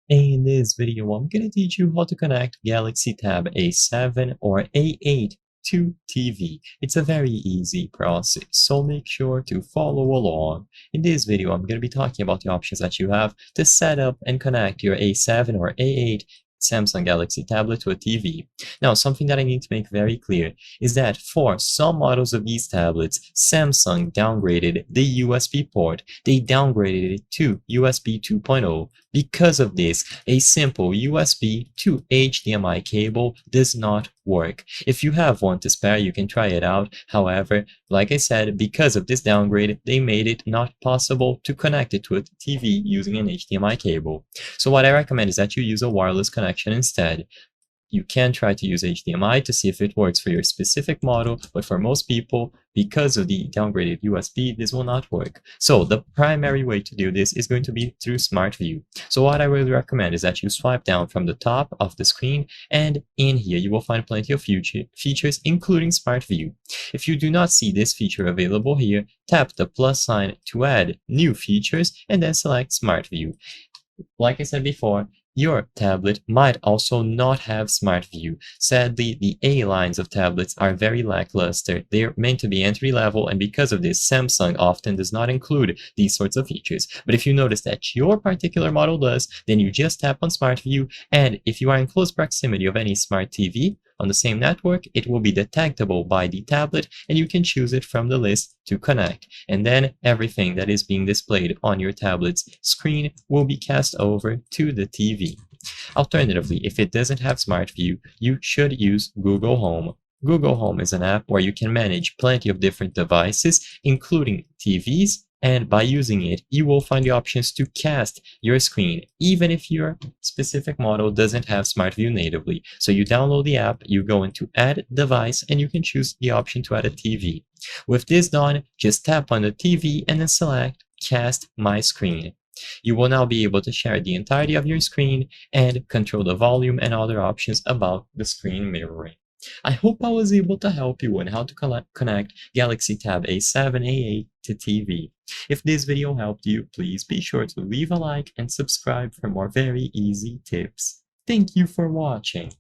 In this video, I'm going to teach you how to connect Galaxy Tab A7 or A8 to TV. It's a very easy process, so make sure to follow along. In this video, I'm going to be talking about the options that you have to set up and connect your A7 or A8 Samsung Galaxy tablet to a TV. Now, something that I need to make very clear is that for some models of these tablets, Samsung downgraded the USB port. They downgraded it to USB 2.0. Because of this, a simple USB to HDMI cable does not work. If you have one to spare, you can try it out. However, like I said, because of this downgrade, they made it not possible to connect it to a TV using an HDMI cable. So what I recommend is that you use a wireless connection instead. You can try to use HDMI to see if it works for your specific model, but for most people, because of the downgraded USB, this will not work. So the primary way to do this is going to be through Smart View. So what I really recommend is that you swipe down from the top of the screen, and in here you will find plenty of features, including Smart View. If you do not see this feature available here, tap the plus sign to add new features, and then select Smart View. Like I said before, your tablet might also not have Smart View. Sadly, the A lines of tablets are very lackluster. They're meant to be entry level, and because of this, Samsung often does not include these sorts of features. But if you notice that your particular model does, then you just tap on Smart View, and if you are in close proximity of any smart TV on the same network, it will be detectable by the tablet, and you can choose it from the list to connect. And then everything that is being displayed on your tablet's screen will be cast over to the TV. Alternatively, if it doesn't have Smart View, you should use Google Home. Google Home is an app where you can manage plenty of different devices, including TVs, and by using it, you will find the options to cast your screen, even if your specific model doesn't have Smart View natively. So you download the app, you go into Add Device, and you can choose the option to add a TV. With this done, just tap on the TV and then select Cast My Screen. You will now be able to share the entirety of your screen and control the volume and other options about the screen mirroring. I hope I was able to help you on how to connect Galaxy Tab A7, A8 to TV. If this video helped you, please be sure to leave a like and subscribe for more very easy tips. Thank you for watching.